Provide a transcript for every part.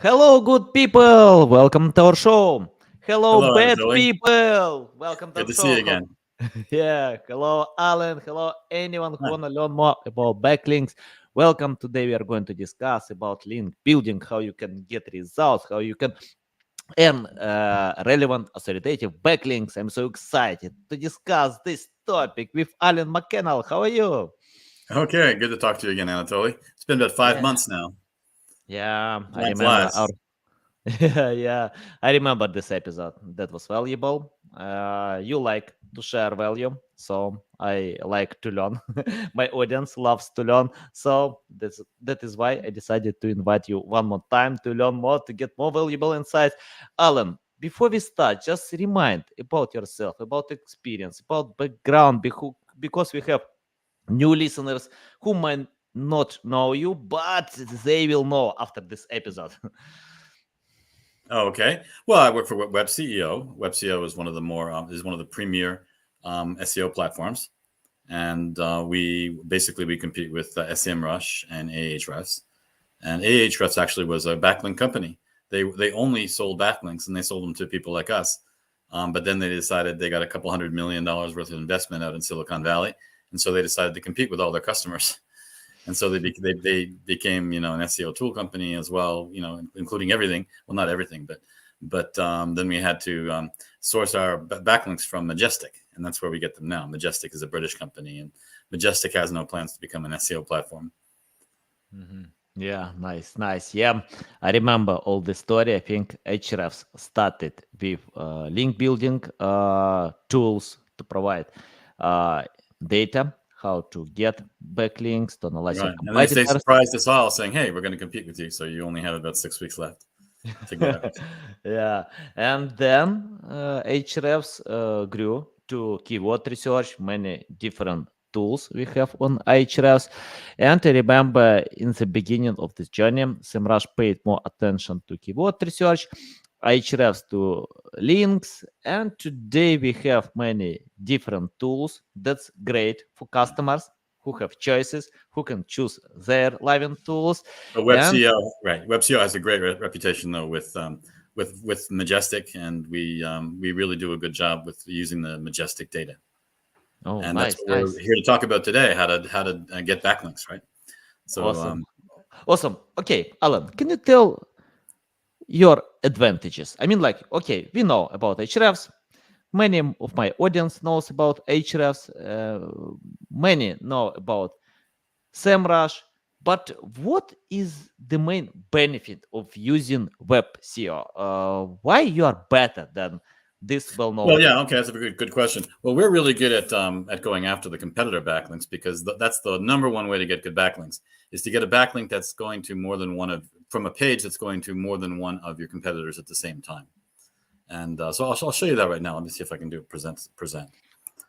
Hello, good people. Welcome to our show. Hello, Hello, bad Anatoly. people. Welcome to Good our to see you show. again. Yeah. Hello, Alan. Hello, anyone who Hi. wanna learn more about backlinks. Welcome. Today we are going to discuss about link building, how you can get results, how you can earn relevant authoritative backlinks. I'm so excited to discuss this topic with Allen MacCannell. How are you? Okay, good to talk to you again, Anatoly. It's been about 5 months now. Yeah, I Time remember our flies. yeah, I remember this episode. That was valuable. You like to share value, so I like to learn. My audience loves to learn, so that is why I decided to invite you one more time to learn more, to get more valuable insights. Alan, before we start, just remind about yourself, about experience, about background, because we have new listeners who might not know you, but they will know after this episode. Oh, okay. Well, I work for Web CEO. Web CEO is one of the premier SEO platforms, and we compete with SEMrush and Ahrefs. And Ahrefs actually was a backlink company. They only sold backlinks, and they sold them to people like us. But then they decided they got a couple $100 million worth of investment out in Silicon Valley, and so they decided to compete with all their customers. And so they became an SEO tool company as well, including everything. Well, not everything, but then we had to source our backlinks from Majestic, and that's where we get them now. Majestic is a British company, and Majestic has no plans to become an SEO platform. Yeah, nice, nice. Yeah, I remember all the story. I think Ahrefs started with link building tools to provide uh, data, how to get backlinks, to analyze your Right, and then they competitors. surprised us all, saying, "Hey, we're going to compete with you, so you only have about 6 weeks left to get out." Yeah, and then Ahrefs grew to keyword research, many different tools we have on Ahrefs. And I remember in the beginning of this journey, SEMrush paid more attention to keyword research, Ahrefs to links, and today we have many different tools. That's great for customers who have choices, who can choose their living tools. But Web And CEO, right? Web CEO has a great reputation though with Majestic, and we really do a good job with using the Majestic data, oh, and that's nice, what we're nice. here to talk about today: how to get backlinks, right? So Awesome. Awesome. Okay, Alan, can you tell your advantages? I mean, like, okay, we know about Ahrefs. Many of my audience knows about Ahrefs. Many know about SEMrush. But what is the main benefit of using Web SEO? Why you are better than this well-known Well, yeah, tool? okay, that's a good question. Well, we're really good at going after the competitor backlinks because that's the number one way to get good backlinks is to get a backlink that's going to more than one of from a page that's going to more than one of your competitors at the same time. And so I'll show you that right now. Let me see if I can do present.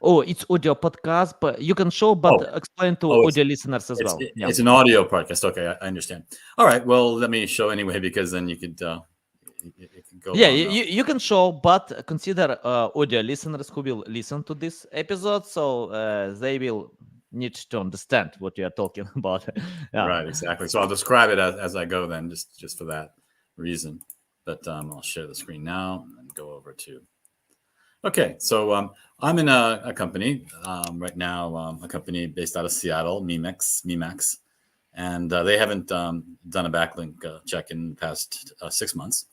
Oh, it's audio podcast, but you can show, but Oh, explain to oh, audio listeners as well. Yeah. it's an audio podcast. Okay, I understand. All right, well, let me show anyway because then you could it can go Yeah, on. you can show, but consider audio listeners who will listen to this episode, so they will need to understand what you are talking about. Yeah. Right, exactly. So I'll describe it as I go then, just for that reason. But I'll share the screen now and go over to. Okay, so I'm in a company right now, a company based out of Seattle, Memax, and they haven't done a backlink check in the past 6 months,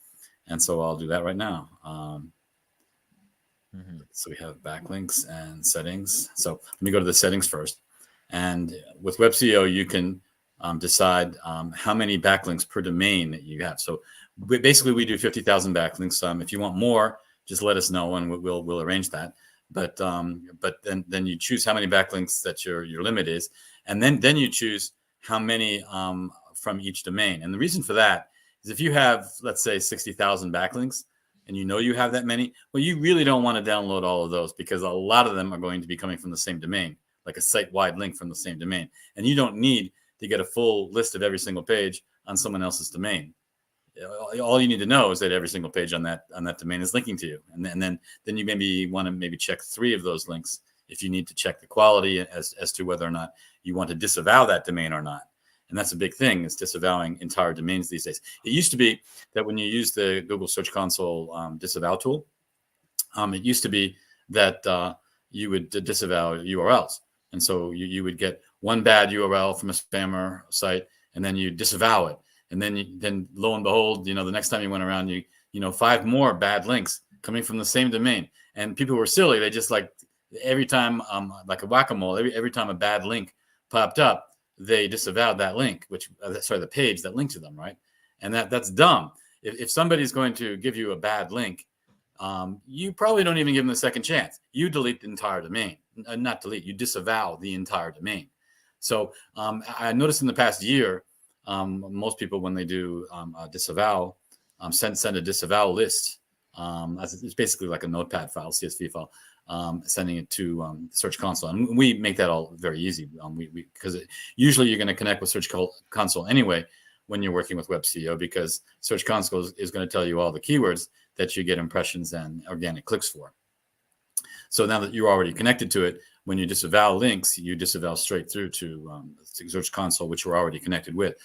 and so I'll do that right now. Mhm. So we have backlinks and settings. So let me go to the settings first. And with WebCO, you can decide how many backlinks per domain that you have. So basically, we do 50,000 backlinks. If you want more, just let us know, and we'll arrange that. But then you choose how many backlinks that your limit is, and then you choose how many from each domain. And the reason for that is if you have, let's say, 60,000 backlinks, and you know you have that many, well, you really don't want to download all of those because a lot of them are going to be coming from the same domain, like a site-wide link from the same domain. And you don't need to get a full list of every single page on someone else's domain. All you need to know is that every single page on that domain is linking to you. And then you maybe want to maybe check 3 of those links if you need to check the quality as to whether or not you want to disavow that domain or not. And that's a big thing, is disavowing entire domains these days. It used to be that when you use the Google Search Console disavow tool, it used to be that you would disavow URLs. And so you would get one bad URL from a spammer site, and then you disavow it. And then lo and behold, the next time you went around, 5 more bad links coming from the same domain. And people were silly. They just every time, like a whack-a-mole, every time a bad link popped up, they disavowed that link, the page that linked to them, right? And that's dumb. If somebody's going to give you a bad link, you probably don't even give them a second chance. You delete the entire domain. Not delete, you disavow the entire domain. So I noticed in the past year, most people, when they do disavow, send a disavow list. It's basically like a notepad file, CSV file, sending it to Search Console. And we make that all very easy, because usually you're going to connect with Search Console anyway when you're working with Web SEO, because Search Console is going to tell you all the keywords that you get impressions and organic clicks for. So now that you're already connected to it, when you disavow links, you disavow straight through to Search Console, which we're already connected with.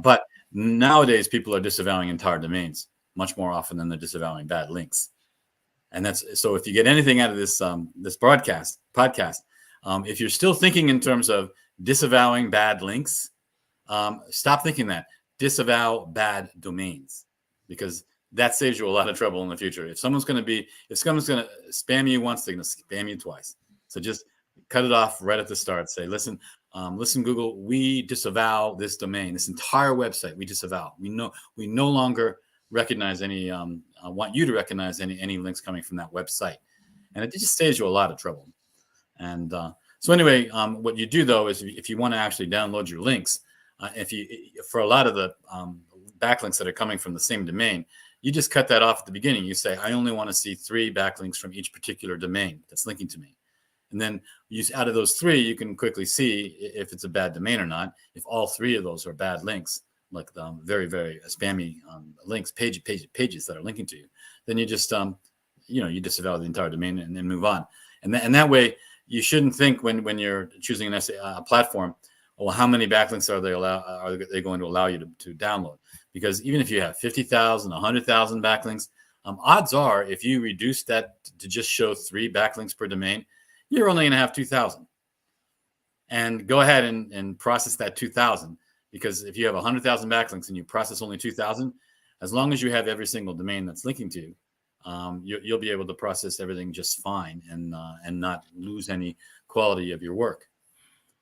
But nowadays, people are disavowing entire domains much more often than they're disavowing bad links. And that's so. If you get anything out of this podcast, if you're still thinking in terms of disavowing bad links, stop thinking that. Disavow bad domains, because that saves you a lot of trouble in the future. If someone's going to spam you once, they're going to spam you twice. So just cut it off right at the start. Say, listen, Google, we disavow this domain, this entire website. We disavow. We no longer recognize any. Want you to recognize any links coming from that website, and it just saves you a lot of trouble. And so anyway, what you do though is, if you want to actually download your links, for a lot of the backlinks that are coming from the same domain, you just cut that off at the beginning. You say, I only want to see 3 backlinks from each particular domain that's linking to me. And then out of those 3, you can quickly see if it's a bad domain or not. If all 3 of those are bad links, like very, very spammy links, pages that are linking to you, then you just, you disavow the entire domain and then move on. And that way, you shouldn't think when you're choosing a platform, well, how many backlinks are they going to allow you to download? Because even if you have 50,000, 100,000 backlinks, odds are, if you reduce that to just show 3 backlinks per domain, you're only going to have 2,000. And go ahead and process that 2,000, because if you have 100,000 backlinks and you process only 2,000, as long as you have every single domain that's linking to you, you'll be able to process everything just fine and not lose any quality of your work.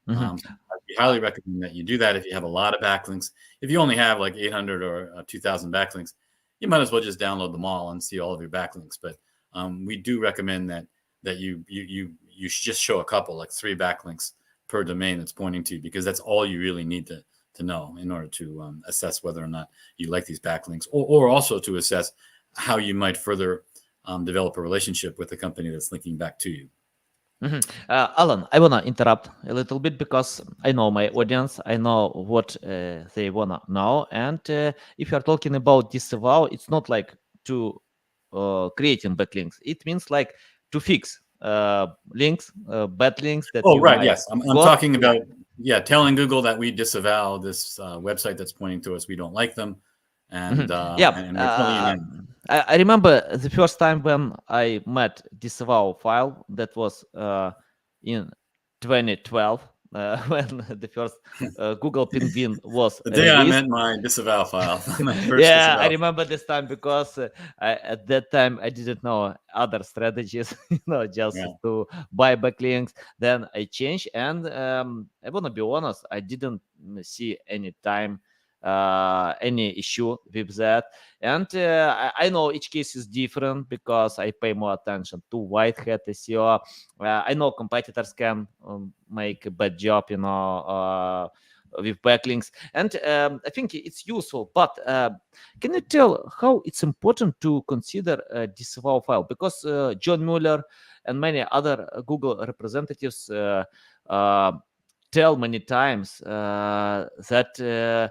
Mm-hmm. I highly recommend that you do that if you have a lot of backlinks. If you only have like 800 or 2,000 backlinks, you might as well just download them all and see all of your backlinks. But we do recommend that you just show a couple, like 3 backlinks per domain that's pointing to you, because that's all you really need to know in order to assess whether or not you like these backlinks, or also to assess how you might further develop a relationship with the company that's linking back to you. Mm-hmm. Alan, I wanna interrupt a little bit, because I know my audience. I know what they wanna know, and if you are talking about disavow, it's not like to creating backlinks. It means like to fix links, bad links that. Oh, right. Yes, I'm talking about telling Google that we disavow this website that's pointing to us. We don't like them, and and I remember the first time when I met disavow file. That was in 2012, when the first Google Penguin was the day released. I met my disavow file. I remember this time, because at that time I didn't know other strategies, just to buy backlinks. Then I changed, and I want to be honest, I didn't see any time any issue with that. And I know each case is different, because I pay more attention to white hat SEO. I know competitors can make a bad job, with backlinks, and I think it's useful. But can you tell how it's important to consider a disavow file? Because John Mueller and many other Google representatives tell many times that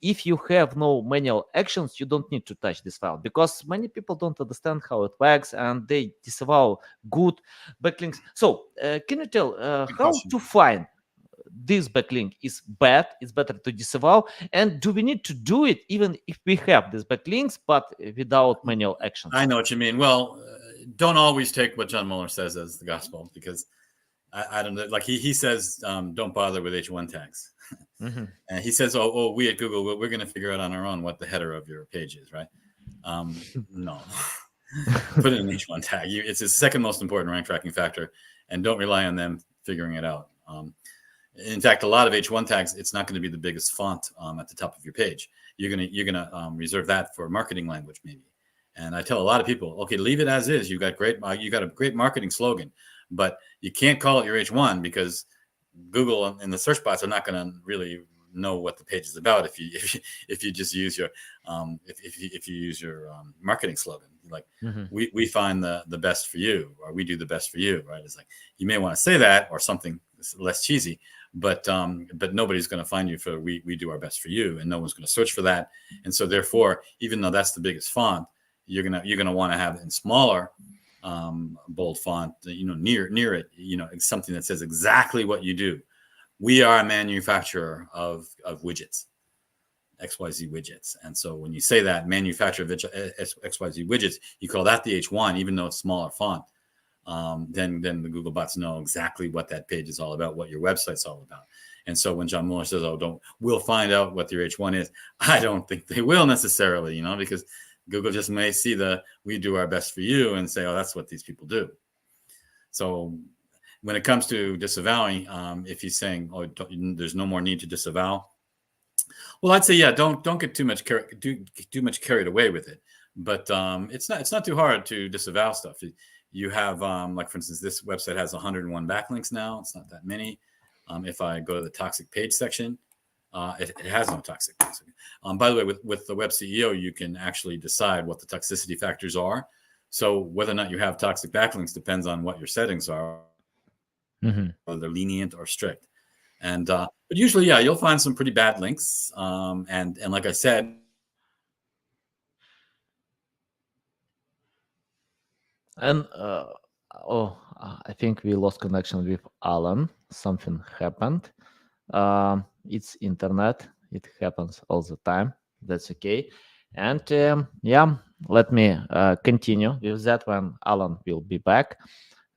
if you have no manual actions, you don't need to touch this file, because many people don't understand how it works, and they disavow good backlinks. So can you tell how to find this backlink is bad, it's better to disavow? And do we need to do it even if we have these backlinks, but without manual actions? I know what you mean. Well, don't always take what John Mueller says as the gospel, because I don't know. Like he says, don't bother with H1 tags. Mm-hmm. And he says, oh, we at Google, we're going to figure out on our own what the header of your page is, right? No. Put in an H1 tag. It's the second most important rank tracking factor, and don't rely on them figuring it out. In fact, a lot of H1 tags, it's not going to be the biggest font at the top of your page. You're gonna reserve that for marketing language, maybe. And I tell a lot of people, okay, leave it as is. You got a great marketing slogan, but you can't call it your H1 because Google and the search bots are not going to really know what the page is about if you just use your if you use your marketing slogan. Like, we find the best for you, or we do the best for you, right? It's like, you may want to say that or something less cheesy, but nobody's going to find you for we do our best for you, and no one's going to search for that. And so therefore, even though that's the biggest font, you're gonna want to have it in smaller bold font, near it, something that says exactly what you do. We are a manufacturer of widgets, XYZ widgets. And so when you say that, manufacturer of XYZ widgets, you call that the H1, even though it's smaller font. Then the Google bots know exactly what that page is all about, what your website's all about. And so when John Mueller says, we'll find out what your H1 is, I don't think they will necessarily, because Google just may see we do our best for you and say, oh, that's what these people do. So when it comes to disavowing, if he's saying, oh, there's no more need to disavow, well, I'd say, yeah, don't get too much carried away with it. But it's not too hard to disavow stuff. You have, like, for instance, this website has 101 backlinks now. It's not that many. If I go to the toxic page section, it has no toxic page. By the way, with the Web CEO, you can actually decide what the toxicity factors are. So whether or not you have toxic backlinks depends on what your settings are, whether they're lenient or strict. And but usually, yeah, you'll find some pretty bad links. And like I said, and I think we lost connection with Alan. Something happened. It's internet. It happens all the time. That's okay. And yeah, let me continue with that when Alan will be back.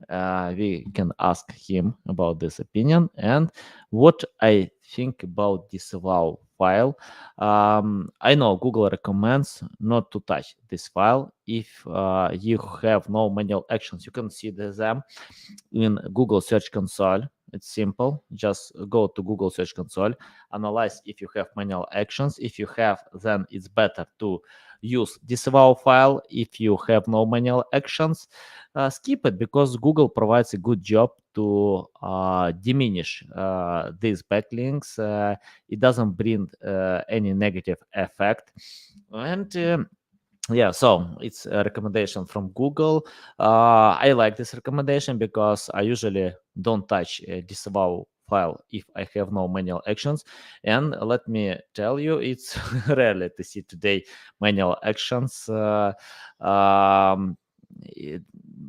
We can ask him about this opinion and what I think about disavow file. I know Google recommends not to touch this file if you have no manual actions. You can see them in Google Search Console. It's simple. Just go to Google Search Console, analyze if you have manual actions. If you have, then it's better to use disavow file. If you have no manual actions, skip it, because Google provides a good job to diminish these backlinks. It doesn't bring any negative effect. And yeah, so it's a recommendation from Google. I like this recommendation because I usually don't touch a disavow file if I have no manual actions. And let me tell you, it's rarely to see today manual actions.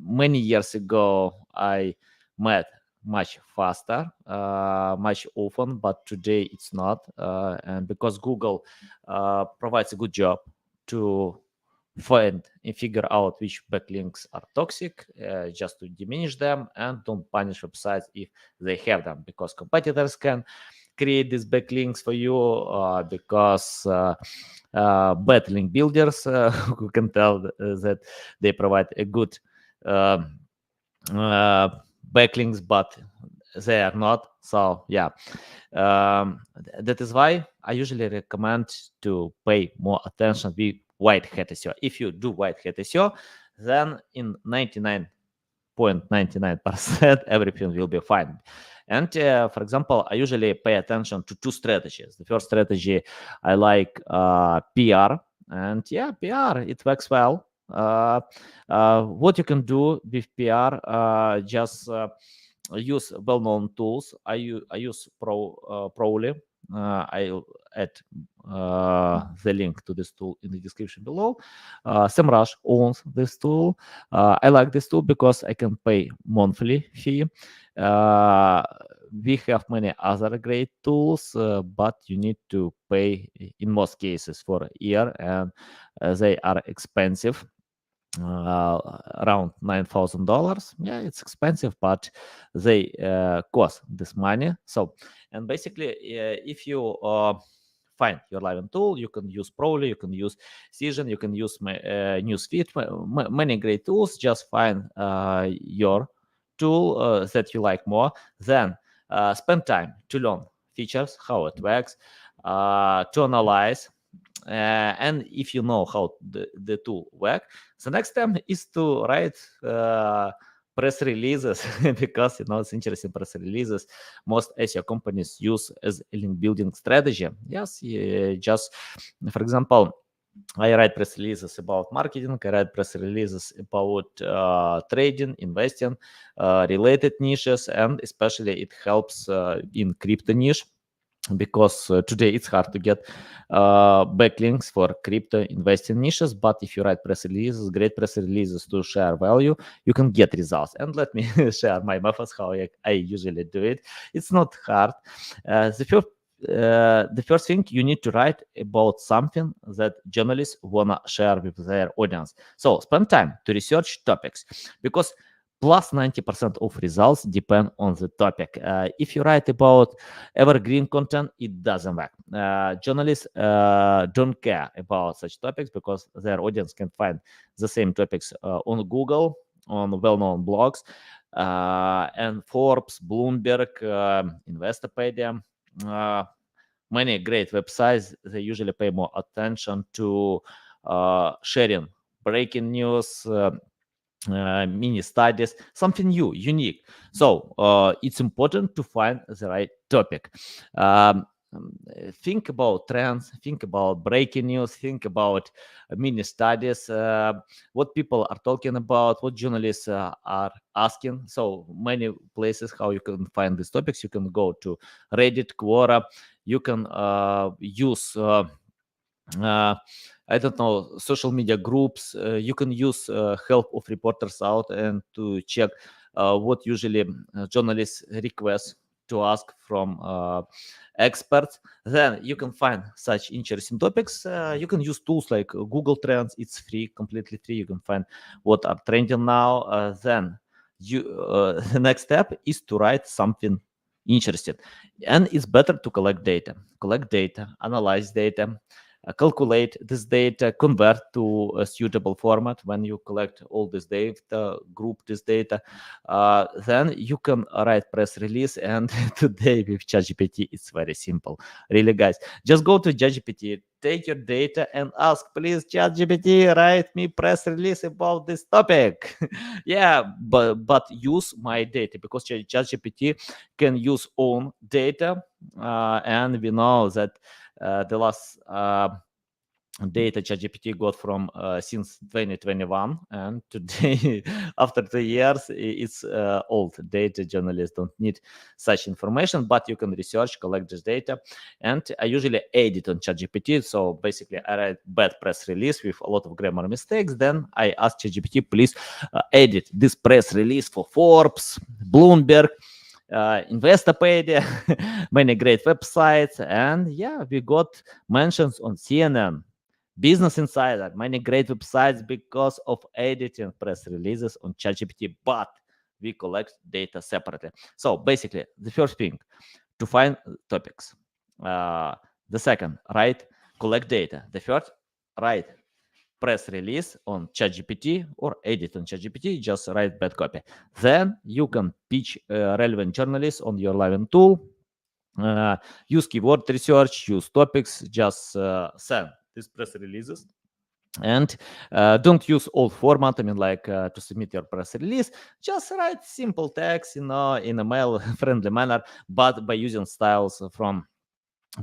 Many years ago, I met much faster, much often, but today it's not. And because Google provides a good job to find and figure out which backlinks are toxic, just to diminish them, and don't punish websites if they have them, because competitors can create these backlinks for you, because bad link builders who can tell that they provide a good backlinks, but they are not. So yeah, that is why I usually recommend to pay more attention with white hat SEO. If you do white hat SEO, then in 99.99% everything will be fine. And for example, I usually pay attention to two strategies. The first strategy, I like PR, and yeah, PR, it works well. What you can do with PR, just use well-known tools. I use Prowly. I'll add the link to this tool in the description below. SEMrush owns this tool. I like this tool because I can pay monthly fee. we have many other great tools, but you need to pay in most cases for a year, and they are expensive. Around $9,000. Yeah, it's expensive, but they cost this money. So, and basically, if you find your Live tool, you can use Prowly, you can use Cision, you can use Newsfeed, many great tools. Just find your tool that you like more. Then spend time to learn features, how it works, to analyze. And if you know how the tool work, the next step is to write press releases because it's interesting. Press releases most SEO companies use as a link building strategy. Yes, just for example, I write press releases about marketing. I write press releases about trading, investing, related niches, and especially it helps in crypto niche, because today it's hard to get backlinks for crypto investing niches. But if you write press releases, great press releases to share value, you can get results. And let me share my methods how I usually do it. It's not hard. The first thing, you need to write about something that journalists wanna share with their audience. So spend time to research topics, because plus 90% of results depend on the topic. If you write about evergreen content, it doesn't work. Journalists don't care about such topics because their audience can find the same topics on Google, on well-known blogs, and Forbes, Bloomberg, Investopedia, many great websites. They usually pay more attention to sharing breaking news, mini studies, something new, unique. So it's important to find the right topic. Think about trends, think about breaking news, think about mini studies, what people are talking about, what journalists are asking. So many places how you can find these topics. You can go to Reddit, Quora, you can use I don't know, social media groups. You can use help of reporters out and to check what usually journalists request to ask from experts. Then you can find such interesting topics. You can use tools like Google Trends. It's free, completely free. You can find what are trending now. Then the next step is to write something interesting, and it's better to collect data, analyze data, calculate this data, convert to a suitable format. When you collect all this data, group this data, then you can write press release. And today with ChatGPT, it's very simple. Really, guys, just go to ChatGPT, take your data and ask, please, ChatGPT, write me press release about this topic. Yeah, but use my data, because ChatGPT can use own data, and we know that the last data ChatGPT got from since 2021, and today after 2 years it's old data. Journalists don't need such information, but you can research, collect this data. And I usually edit on ChatGPT. So basically I write bad press release with a lot of grammar mistakes, then I ask ChatGPT, please edit this press release for Forbes, Bloomberg, Investopedia, many great websites. And yeah, we got mentions on CNN, Business Insider, many great websites because of editing press releases on ChatGPT, but we collect data separately. So basically, the first thing, to find topics. The second, collect data. The third, write press release on ChatGPT or edit on ChatGPT, just write bad copy. Then you can pitch relevant journalists on your Live tool. Use keyword research, use topics, just send these press releases. And don't use old format. I mean, like to submit your press release, just write simple text, in a mail-friendly manner, but by using styles from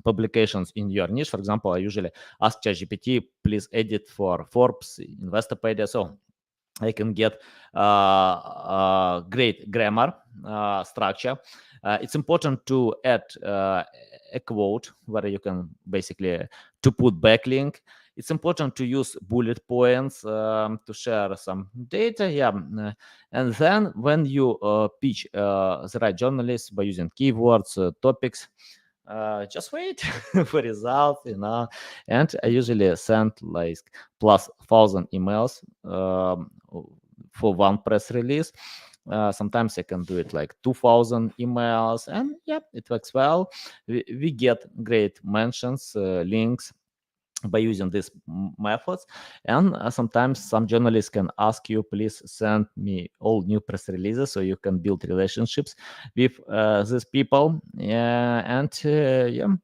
publications in your niche. For example, I usually ask ChatGPT, please edit for Forbes, Investopedia. So I can get great grammar structure. It's important to add a quote where you can basically to put backlink. It's important to use bullet points to share some data. And then when you pitch the right journalists by using keywords, topics, just wait for results, and I usually send like plus 1,000 emails for one press release. Sometimes I can do it like 2,000 emails, and it works well. We get great mentions, links by using these methods. And sometimes some journalists can ask you, please send me all new press releases, so you can build relationships with these people, and to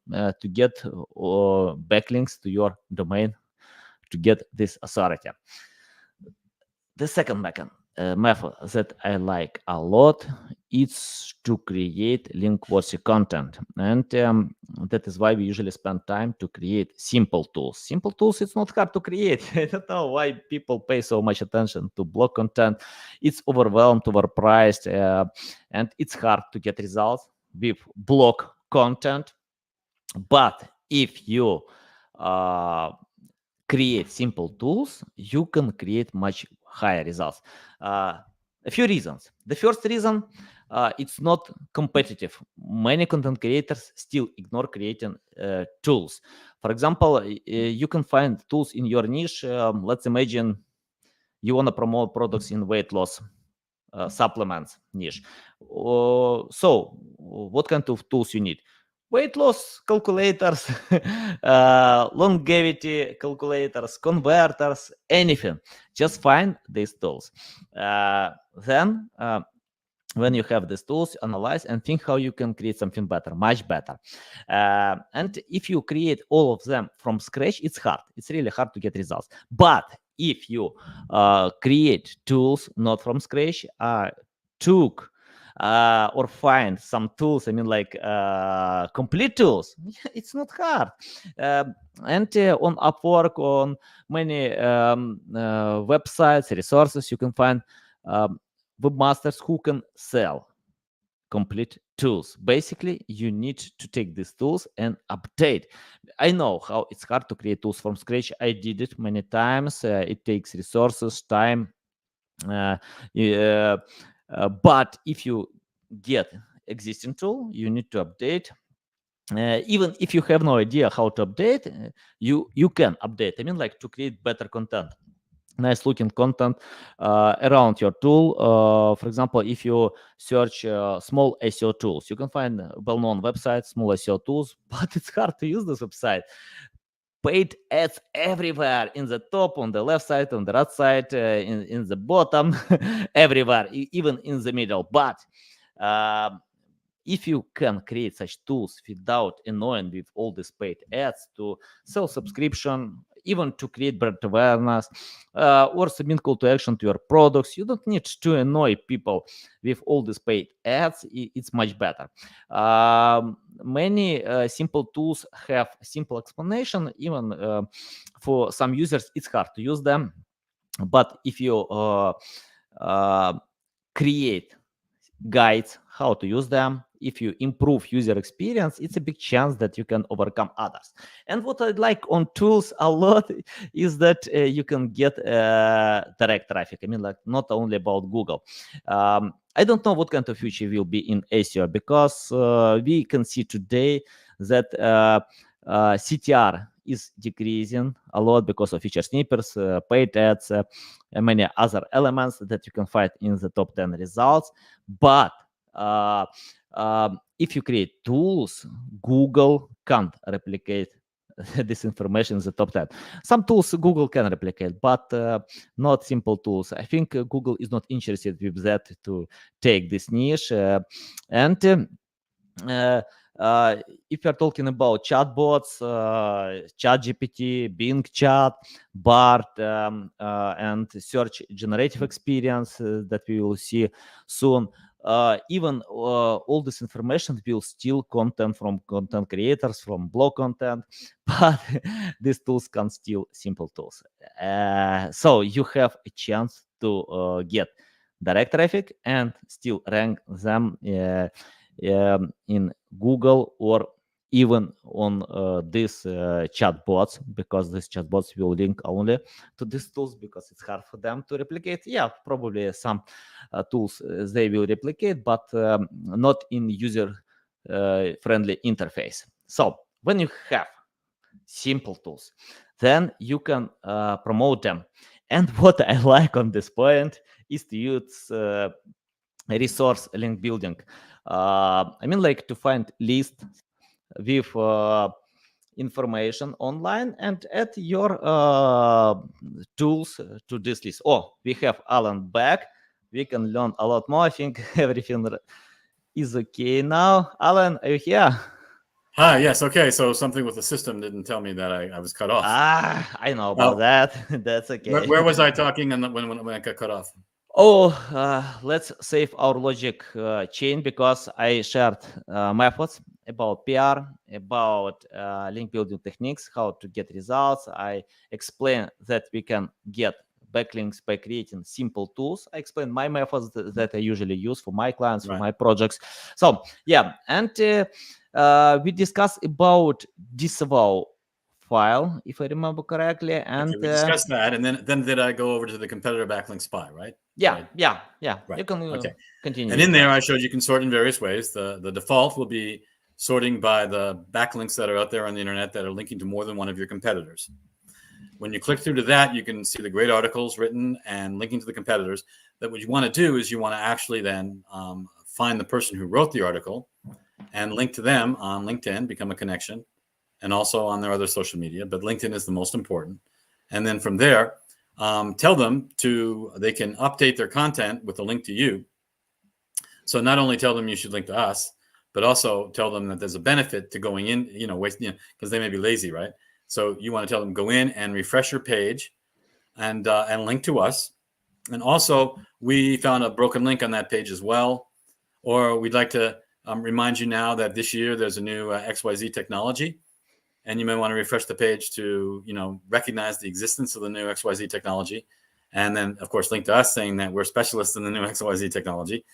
get backlinks to your domain to get this authority. The second method that I like a lot is to create link-worthy content, and that is why we usually spend time to create simple tools. Simple tools, it's not hard to create. I don't know why people pay so much attention to blog content. It's overpriced, and it's hard to get results with blog content. But if you create simple tools, you can create much higher results. A few reasons. The first reason, it's not competitive. Many content creators still ignore creating tools. For example, you can find tools in your niche. Let's imagine you want to promote products in weight loss supplements niche. So what kind of tools you need? Weight loss calculators, longevity calculators, converters, anything. Just find these tools. Then when you have these tools, analyze and think how you can create something better, much better. And if you create all of them from scratch, it's hard. It's really hard to get results. But if you create tools not from scratch, took or find some tools, like complete tools, it's not hard. And on Upwork, on many websites, resources, you can find webmasters who can sell complete tools. Basically, you need to take these tools and update. I know how it's hard to create tools from scratch. I did it many times. It takes resources, time. But if you get existing tool, you need to update. Even if you have no idea how to update, you can update. Like to create better content, nice looking content around your tool. For example, if you search small SEO tools, you can find well-known websites, small SEO tools, but it's hard to use this website. Paid ads everywhere, in the top, on the left side, on the right side, in the bottom, everywhere, even in the middle. But if you can create such tools without annoying with all these paid ads to sell subscription, even to create brand awareness, or submit call to action to your products, you don't need to annoy people with all these paid ads. It's much better. Many simple tools have simple explanation. Even for some users, it's hard to use them. But if you create guides how to use them, if you improve user experience, it's a big chance that you can overcome others. And what I like on tools a lot is that you can get direct traffic. Like not only about Google. I don't know what kind of future will be in SEO, because we can see today that CTR is decreasing a lot because of feature snippets, paid ads, and many other elements that you can find in the top 10 results. But if you create tools, Google can't replicate this information in the top 10. Some tools Google can replicate, but not simple tools. I think Google is not interested with that to take this niche. And if you're talking about chatbots, ChatGPT, Bing Chat, Bard, and search generative experience that we will see soon, even all this information will steal content from content creators, from blog content, but these tools can steal simple tools. So you have a chance to get direct traffic and still rank them in Google or even on these chatbots, because these chatbots will link only to these tools because it's hard for them to replicate. Yeah, probably some tools they will replicate, but not in user friendly interface. So when you have simple tools, then you can promote them. And what I like on this point is to use resource link building. I mean, like to find list with information online and add your tools to this list. Oh, we have Allen back. We can learn a lot more. I think everything is okay now. Allen, are you here? Hi, yes, okay. So something with the system didn't tell me that I was cut off. I know about that. That's okay. Where was I talking and when I got cut off? Oh, let's save our logic chain, because I shared methods about PR, about link building techniques, how to get results. I explained that we can get backlinks by creating simple tools. I explained my methods that I usually use for my clients, for my projects. So yeah, and we discussed about disavow file, if I remember correctly, and we discussed that, and then did I go over to the competitor backlink spy, right? Yeah. Right. You can continue. And in there, I showed you can sort in various ways. The default will be sorting by the backlinks that are out there on the internet that are linking to more than one of your competitors. When you click through to that, you can see the great articles written and linking to the competitors. That what you want to do is you want to actually then find the person who wrote the article and link to them on LinkedIn, become a connection, and also on their other social media. But LinkedIn is the most important. And then from there, tell them they can update their content with a link to you. So not only tell them you should link to us, but also tell them that there's a benefit to going in, because they may be lazy, right? So you want to tell them, go in and refresh your page and link to us. And also, we found a broken link on that page as well. Or we'd like to remind you now that this year there's a new XYZ technology. And you may want to refresh the page to, recognize the existence of the new XYZ technology. And then, of course, link to us saying that we're specialists in the new XYZ technology.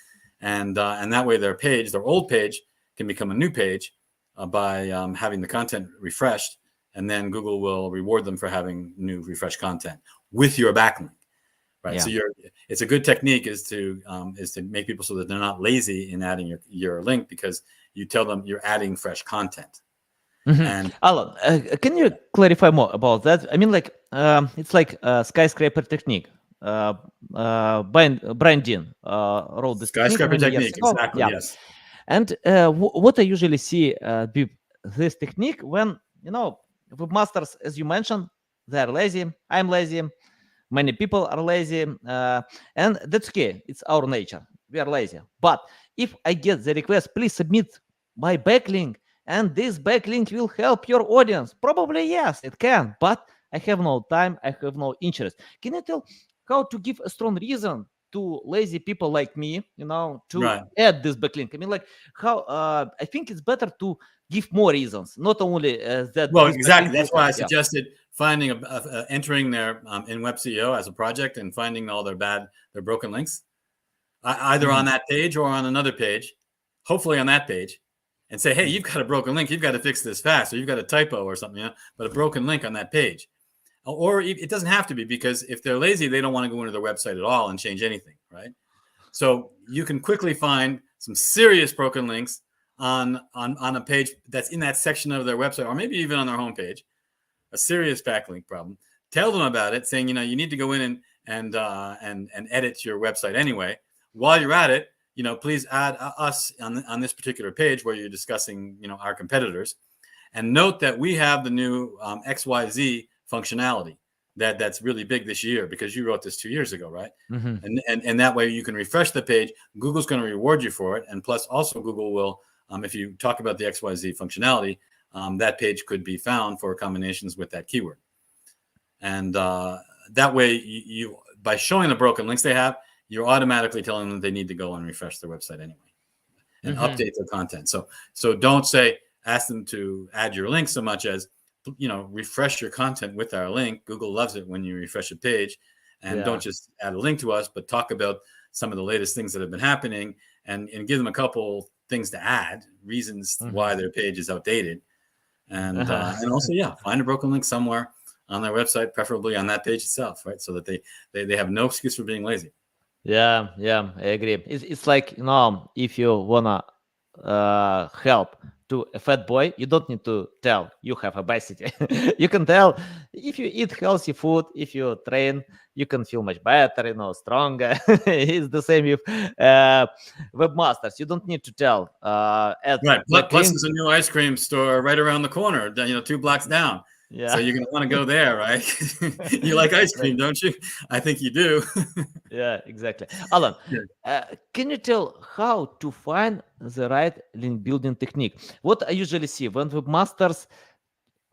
And that way their old page can become a new page by having the content refreshed. And then Google will reward them for having new refreshed content with your backlink, right? Yeah. So it's a good technique is to make people so that they're not lazy in adding your link, because you tell them you're adding fresh content. Mm-hmm. And Alan, can you clarify more about that? I mean, like it's like a skyscraper technique. Brian Dean wrote this skyscraper technique. Exactly. Yeah. Yes. And what I usually see with this technique, when webmasters, as you mentioned, they're lazy. I'm lazy. Many people are lazy, and that's okay. It's our nature. We are lazy. But if I get the request, please submit my backlink, and this backlink will help your audience. Probably yes, it can. But I have no time. I have no interest. Can you tell how to give a strong reason to lazy people like me, to add this backlink? I mean, like how I think it's better to give more reasons, not only that. Well, exactly. That's why I suggested finding entering their in Web SEO as a project and finding all their broken links, either on that page or on another page, hopefully on that page, and say, hey, you've got a broken link. You've got to fix this fast, or you've got a typo or something, but a broken link on that page. Or it doesn't have to be, because if they're lazy, they don't want to go into their website at all and change anything, right? So you can quickly find some serious broken links on a page that's in that section of their website, or maybe even on their homepage, a serious backlink problem. Tell them about it, saying, you need to go in and edit your website anyway. While you're at it, please add us on this particular page where you're discussing, our competitors, and note that we have the new XYZ functionality that's really big this year, because you wrote this 2 years ago, right? Mm-hmm. And that way you can refresh the page. Google's going to reward you for it, and plus also Google will, if you talk about the XYZ functionality, that page could be found for combinations with that keyword. And that way, you by showing the broken links they have, you're automatically telling them they need to go and refresh their website anyway and update their content. So don't ask them to add your link so much as, refresh your content with our link. Google loves it when you refresh a page, and don't just add a link to us, but talk about some of the latest things that have been happening and give them a couple things to add, reasons why their page is outdated. And also, find a broken link somewhere on their website, preferably on that page itself, right? So that they have no excuse for being lazy. Yeah, I agree. It's like, if you wanna help to a fat boy, you don't need to tell you have obesity. You can tell if you eat healthy food, if you train, you can feel much better, stronger. It's the same with webmasters. You don't need to tell. Right. Plus, there's a new ice cream store right around the corner, 2 blocks down. Yeah. So you're going to want to go there, right? You like ice cream, don't you? I think you do. Yeah, exactly. Alan, can you tell how to find the right link building technique? What I usually see when webmasters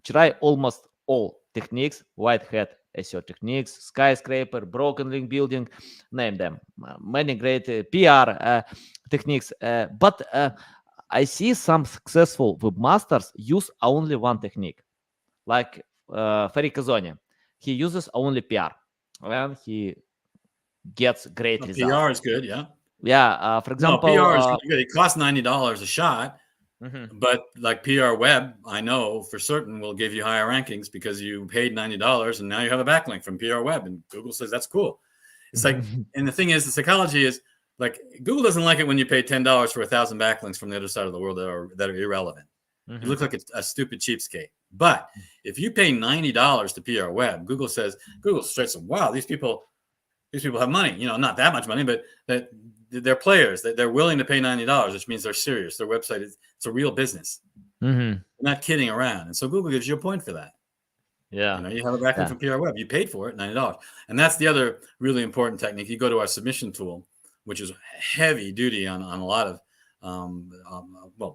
try almost all techniques, white hat SEO techniques, skyscraper, broken link building, name them. Many great PR techniques. But I see some successful webmasters use only one technique. Like Farik Azoni, he uses only PR and he gets great results. PR is good, yeah. Yeah, for example, PR is good. It costs $90 a shot, but like PR Web, I know for certain will give you higher rankings because you paid $90 and now you have a backlink from PR Web, and Google says that's cool. It's like, and the thing is, the psychology is like Google doesn't like it when you pay $10 for 1,000 backlinks from the other side of the world that are irrelevant. You look like a stupid cheapskate. But if you pay $90 to PR Web, Google says, wow, these people have money. Not that much money, but that they're players. That they're willing to pay $90, which means they're serious. Their website it's a real business. They're not kidding around. And so Google gives you a point for that. Yeah, you have a backlink from PR Web. You paid for it, $90. And that's the other really important technique. You go to our submission tool, which is heavy duty on a lot of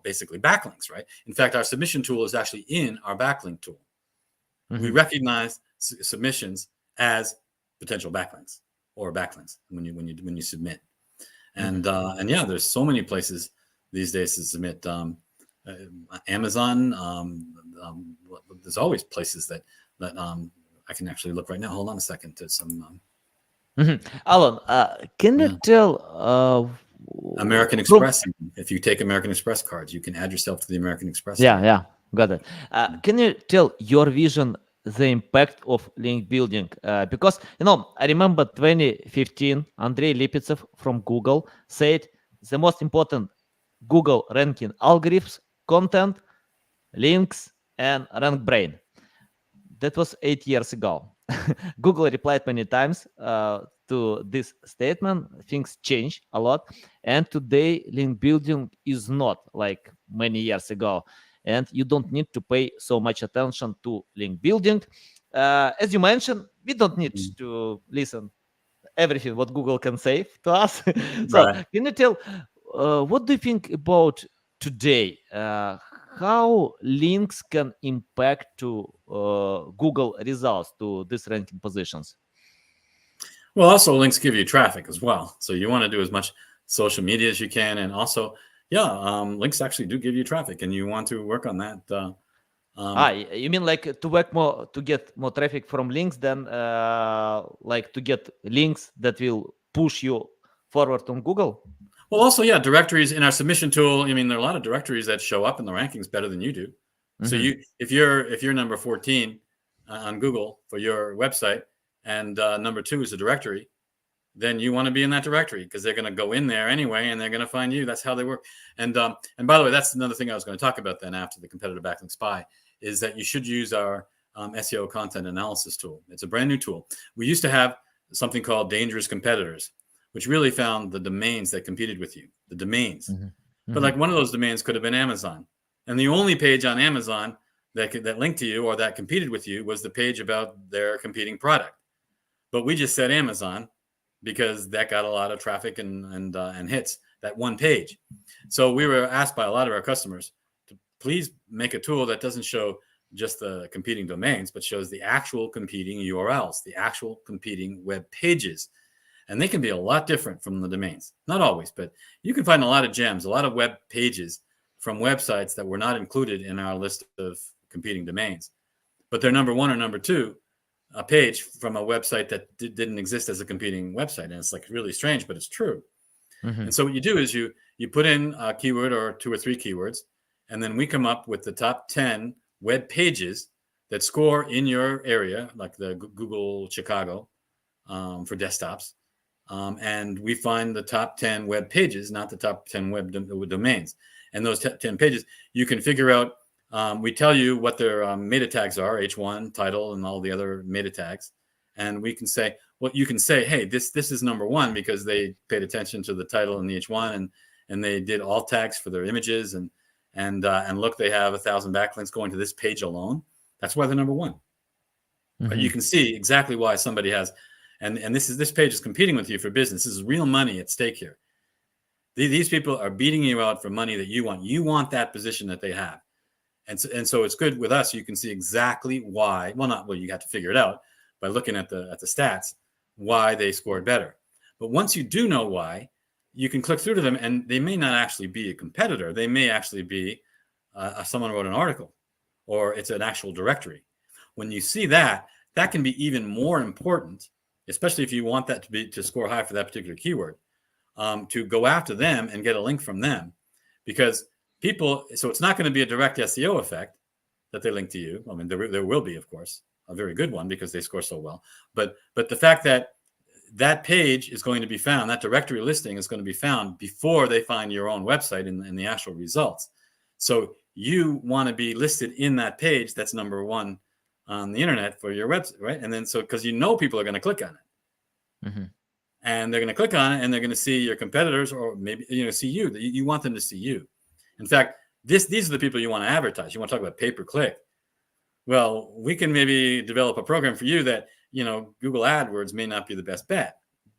basically backlinks, right? In fact, our submission tool is actually in our backlink tool. We recognize submissions as potential backlinks or backlinks when you submit, and there's so many places these days to submit. Amazon, there's always places that I can actually look right now. Hold on a second to some. Alan, can you tell? American Express. If you take American Express cards, you can add yourself to the American Express. Yeah, got it. Can you tell your vision, the impact of link building? Because I remember 2015, Andrei Lipitsev from Google said the most important Google ranking algorithms: content, links, and rank brain. That was 8 years ago. Google replied many times to this statement. Things change a lot, and today link building is not like many years ago, and you don't need to pay so much attention to link building. As you mentioned, we don't need to listen everything what Google can say to us. So can you tell what do you think about today? How links can impact to Google results, to these ranking positions? Well, also links give you traffic as well. So you want to do as much social media as you can. And also, links actually do give you traffic, and you want to work on that. You mean like to work more, to get more traffic from links than like to get links that will push you forward on Google? Well, also, directories in our submission tool. I mean, there are a lot of directories that show up in the rankings better than you do. So if you're number 14 on Google for your website, and number 2 is a directory, then you want to be in that directory because they're going to go in there anyway, and they're going to find you. That's how they work. And by the way, that's another thing I was going to talk about then after the competitive backlink spy, is that you should use our SEO content analysis tool. It's a brand new tool. We used to have something called dangerous competitors, which really found the domains that competed with you, the domains. But like one of those domains could have been Amazon. And the only page on Amazon that linked to you or that competed with you was the page about their competing product. But we just said Amazon because that got a lot of traffic and hits, that one page. So we were asked by a lot of our customers to please make a tool that doesn't show just the competing domains, but shows the actual competing URLs, the actual competing web pages. and they can be a lot different from the domains. Not always, but you can find a lot of gems, a lot of web pages from websites that were not included in our list of competing domains, but they're number one or number two a page from a website that didn't exist as a competing website. And it's like really strange, but it's true. And so what you do is you put in a keyword or 2 or 3 keywords, and then we come up with the top 10 web pages that score in your area, like the Google Chicago for desktops. And we find the top 10 web pages, not the top 10 web domains. And those 10 pages, you can figure out, we tell you what their meta tags are, H1, title, and all the other meta tags. And we can say, well, you can say, hey, this is number one because they paid attention to the title and the H1, and they did alt tags for their images, and look, they have 1,000 backlinks going to this page alone. That's why they're number one. But you can see exactly why somebody has, and this page is competing with you for business. This is real money at stake here. These people are beating you out for money that you want. You want that position that they have. And so it's good with us. You can see exactly why. Well, you have to figure it out by looking at the stats, why they scored better. But once you do know why, you can click through to them, and they may not actually be a competitor. They may actually be someone wrote an article, or it's an actual directory. When you see that, that can be even more important, especially if you want that to score high for that particular keyword, to go after them and get a link from them, because so it's not going to be a direct SEO effect that they link to you. I mean, there will be, of course, a very good one because they score so well. But the fact that page is going to be found, that directory listing is going to be found before they find your own website in the actual results. So you want to be listed in that page that's number one on the internet for your website, right? And then because people are going to click on it. And they're going to click on it, and they're going to see your competitors, or maybe see you. You want them to see you. In fact, these are the people you want to advertise. You want to talk about pay-per-click. Well, we can maybe develop a program for you that, Google AdWords may not be the best bet.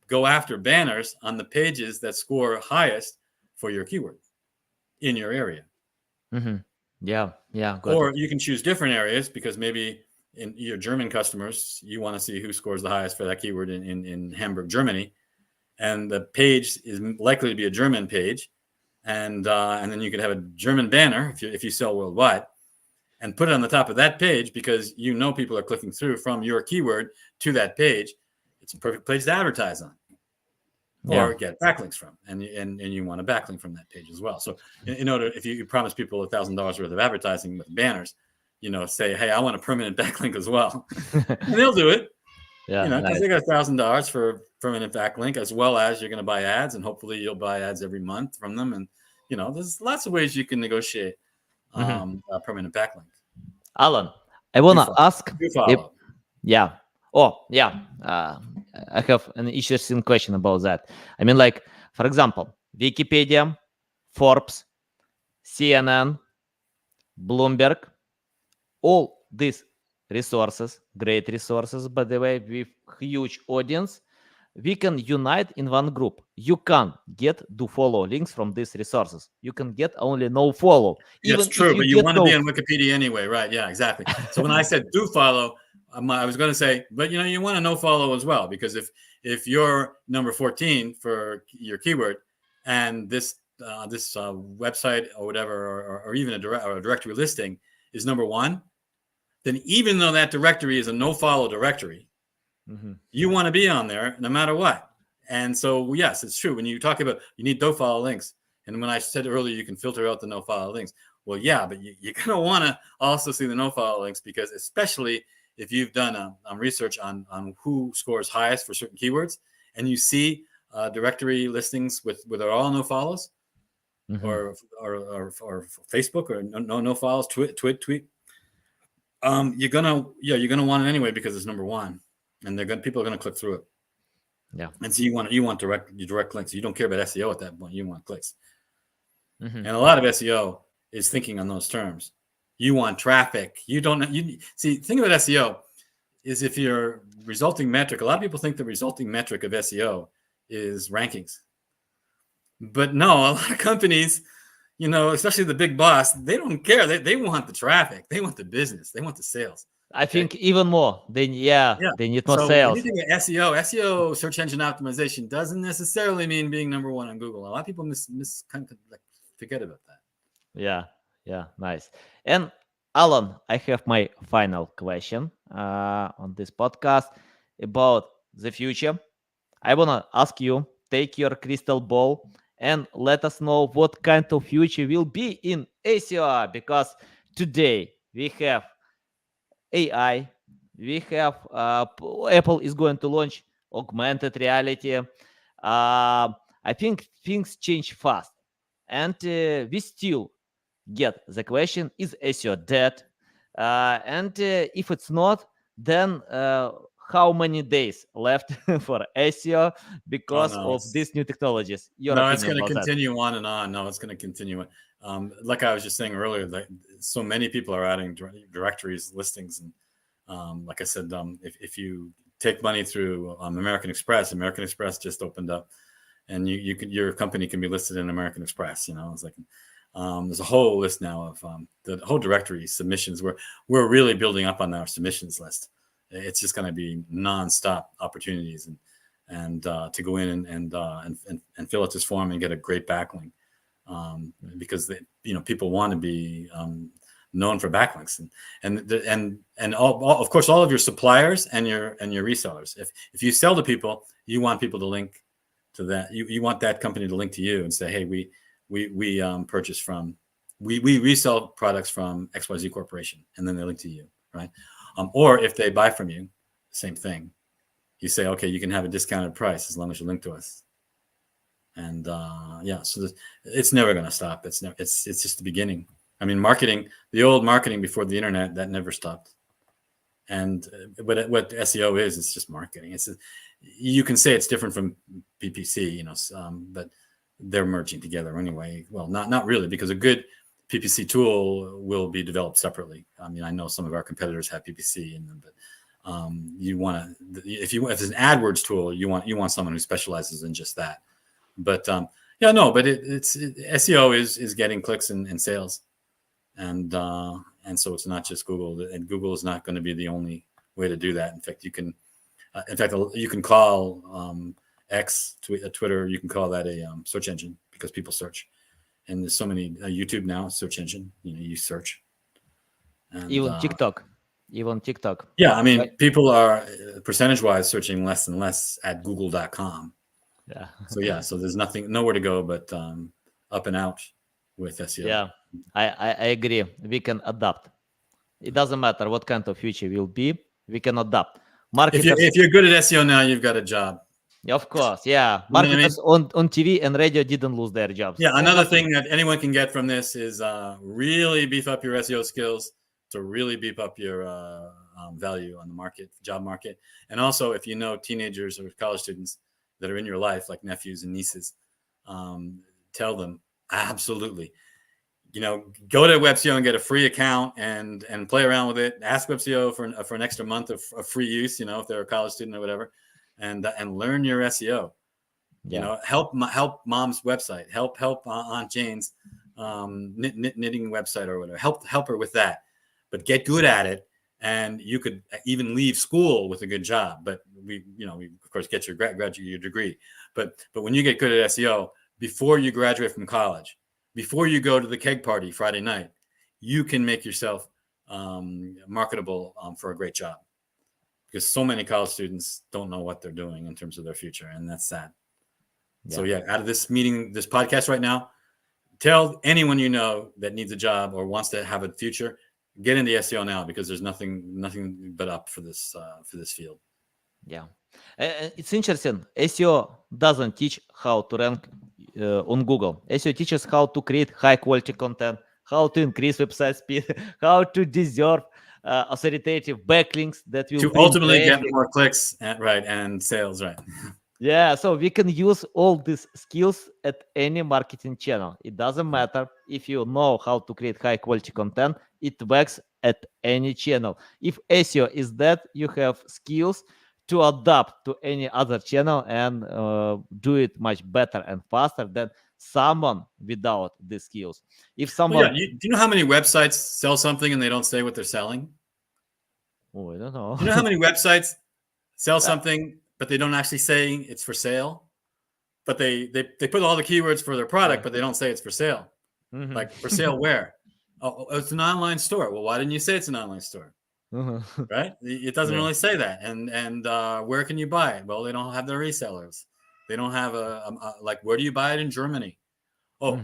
Go after banners on the pages that score highest for your keyword in your area. Yeah. Or you can choose different areas, because maybe in your German customers, you want to see who scores the highest for that keyword in Hamburg, Germany. And the page is likely to be a German page. And then you could have a German banner if you sell worldwide, and put it on the top of that page, because people are clicking through from your keyword to that page. It's a perfect place to advertise on, or get backlinks from, and you want a backlink from that page as well. So in order, if you promise people $1,000 worth of advertising with banners, say, hey, I want a permanent backlink as well, and they'll do it. Because they got $1,000 for a permanent backlink, as well as you're going to buy ads, and hopefully you'll buy ads every month from them. And there's lots of ways you can negotiate a permanent backlink. Alan, I want to ask. I have an interesting question about that. I mean, like, for example, Wikipedia, Forbes, CNN, Bloomberg, all these resources, great resources, by the way, with huge audience, we can unite in one group. You can't get do follow links from these resources. You can get only no follow. That's true, but you want to be on Wikipedia anyway, right? Yeah, exactly. So when I said do follow, I was going to say, but you want to no follow as well, because if you're number 14 for your keyword, and this website or whatever, or even a directory listing is number one, then even though that directory is a no follow directory, you want to be on there no matter what. And so, yes, it's true. When you talk about you need no follow links, and when I said earlier you can filter out the no follow links, well, yeah, but you're going to want to also see the no follow links, because especially if you've done research on who scores highest for certain keywords, and you see directory listings with all no follows, or Facebook, or no follows, tweet. You're gonna want it anyway, because it's number one, and people are gonna click through it. Yeah. And so you want direct links. You don't care about SEO at that point. You want clicks. And a lot of SEO is thinking on those terms. You want traffic. You see. Thing about SEO is, if your resulting metric, a lot of people think the resulting metric of SEO is rankings, but no, a lot of companies, especially the big boss, they don't care. They want the traffic. They want the business. They want the sales. I Okay. think even more. They Yeah. they need more So when sales. you think of SEO, search engine optimization doesn't necessarily mean being number one on Google. A lot of people kind of like forget about that. Yeah, nice. And Alan, I have my final question on this podcast about the future. I wanna ask you, take your crystal ball and let us know what kind of future will be in SEO, because today we have AI, we have Apple is going to launch augmented reality. I think things change fast, and we still get the question: is SEO dead? And if it's not, then how many days left for SEO Oh because no, of these new technologies? Your no, it's opinion going to about that? continue on and on. No, it's going to continue. Like I was just saying earlier, that so many people are adding directories, listings, and like I said, if you take money through American Express just opened up, and your company can be listed in American Express. It's like there's a whole list now of the whole directory submissions. We're really building up on our submissions list. It's just going to be nonstop opportunities and to go in and fill out this form and get a great backlink, because people want to be known for backlinks, and all, of course, all of your suppliers and your resellers. If you sell to people, you want people to link to that. You want that company to link to you and say, hey, we purchase from, we resell products from XYZ Corporation, and then they link to you, right? Or if they buy from you, same thing. You say, okay, you can have a discounted price as long as you link to us. And so it's never going to stop. It's just the beginning. I mean, marketing, the old marketing before the internet, that never stopped. And what SEO is, it's just marketing. You can say it's different from PPC, but they're merging together anyway. Well, not really, because a good PPC tool will be developed separately. I mean, I know some of our competitors have PPC in them, but you want to, if it's an AdWords tool, you want someone who specializes in just that. But but SEO is getting clicks and sales, and so it's not just Google, and Google is not going to be the only way to do that. In fact, you can call Twitter, you can call that a search engine, because people search, and there's so many YouTube now, search engine, you search, and Even TikTok. Yeah, I mean, Right? people are percentage-wise searching less and less at google.com. Yeah. So there's nowhere to go but up and out with SEO. Yeah, I agree. We can adapt. It doesn't matter what kind of future will be. We can adapt. Marketers, If you're good at SEO now, you've got a job. of course, yeah. You know what I mean? Marketers on TV and radio didn't lose their jobs. Yeah, another thing that anyone can get from this is really beef up your SEO skills, to really beef up your value on the market, job market. And also, if you know teenagers or college students that are in your life, like nephews and nieces, tell them, absolutely, go to WebSEO and get a free account and play around with it. Ask WebSEO for an extra month of free use, if they're a college student or whatever, and learn your SEO. Yeah. Help mom's website, help Aunt Jane's knitting website or whatever. Help her with that, but get good at it, and you could even leave school with a good job. But we of course get your graduate degree. But when you get good at SEO before you graduate from college, before you go to the keg party Friday night, you can make yourself marketable for a great job, because so many college students don't know what they're doing in terms of their future, and that's sad. So out of this meeting, this podcast right now, tell anyone you know that needs a job or wants to have a future, get into SEO now, because there's nothing but up for this field. Yeah, it's interesting. SEO doesn't teach how to rank on Google. SEO teaches how to create high quality content, how to increase website speed, how to deserve authoritative backlinks that will to bring ultimately get traffic. more clicks and sales, right? Yeah, so we can use all these skills at any marketing channel. It doesn't matter if you know how to create high quality content, it works at any channel. If SEO is that, you have skills to adapt to any other channel and do it much better and faster than someone without the skills. If Well, someone, do you know how many websites sell something and they don't say what they're selling? Oh, I don't know. You know how many websites sell something, but they don't actually say it's for sale? But they put all the keywords for their product, but they don't say it's for sale. Like, for sale where? Oh, it's an online store. Well, why didn't you say it's an online store? Right? It doesn't Yeah. really say that. And where can you buy it? Well, they don't have their resellers. They don't have like, where do you buy it in Germany? Oh,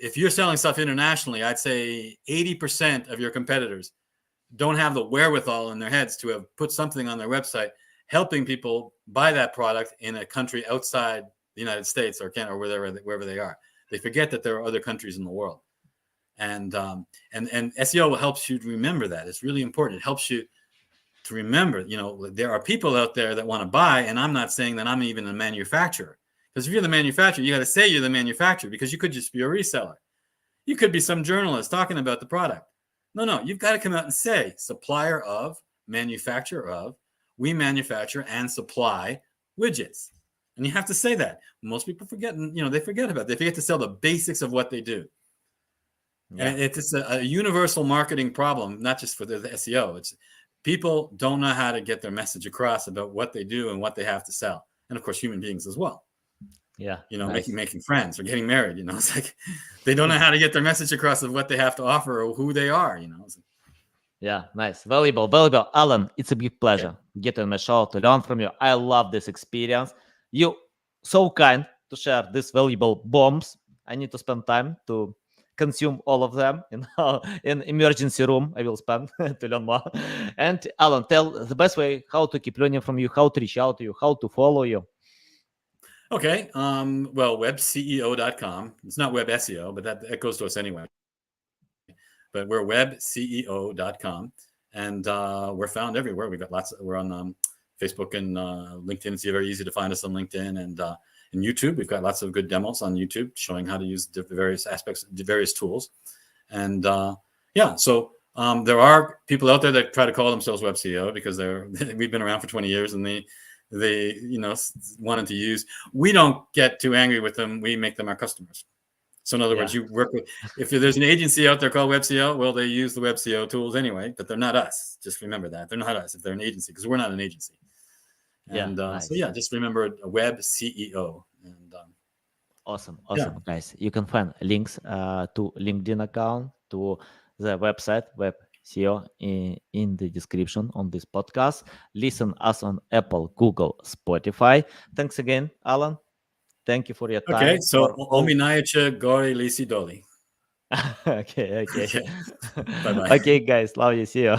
if you're selling stuff internationally, I'd say 80% of your competitors don't have the wherewithal in their heads to have put something on their website helping people buy that product in a country outside the United States or Canada or wherever they are. They forget that there are other countries in the world. And SEO helps you to remember that. It's really important. It helps you to remember, there are people out there that want to buy, and I'm not saying that I'm even a manufacturer. Because if you're the manufacturer, you got to say you're the manufacturer, because you could just be a reseller. You could be some journalist talking about the product. No, you've got to come out and say supplier of, manufacturer of, we manufacture and supply widgets. And you have to say that. Most people forget, they forget about it. They forget to sell the basics of what they do. Yeah. And it's a universal marketing problem, not just for the SEO. It's people don't know how to get their message across about what they do and what they have to sell. And of course, human beings as well. Yeah. Nice. making friends or getting married, it's like they don't know how to get their message across of what they have to offer or who they are, Yeah, nice. Valuable. Alan, it's a big pleasure getting on my show to learn from you. I love this experience. You so kind to share these valuable bombs. I need to spend time to consume all of them in emergency room. I will spend to learn more. And Alan, tell the best way how to keep learning from you, how to reach out to you, how to follow you. Okay. Well, webceo.com. It's not web SEO, but that goes to us anyway. But we're webceo.com, and we're found everywhere. We've got we're on Facebook and LinkedIn. It's very easy to find us on LinkedIn and YouTube. We've got lots of good demos on YouTube showing how to use the various aspects, the various tools. And so there are people out there that try to call themselves web CEO because we've been around for 20 years and they wanted to use. We don't get too angry with them. We make them our customers. So in other words, you work with, if there's an agency out there called web CEO, well, they use the web CEO tools anyway, but they're not us. Just remember that. They're not us if they're an agency, because we're not an agency. And nice. So just remember a web CEO. And awesome, guys. You can find links to LinkedIn account, to the website, web SEO in the description on this podcast. Listen us on Apple, Google, Spotify. Thanks again, Alan. Thank you for your time. Okay, so Ominayacha Gori Lisi Doli. Okay. Bye-bye. Okay, guys. Love you. See you.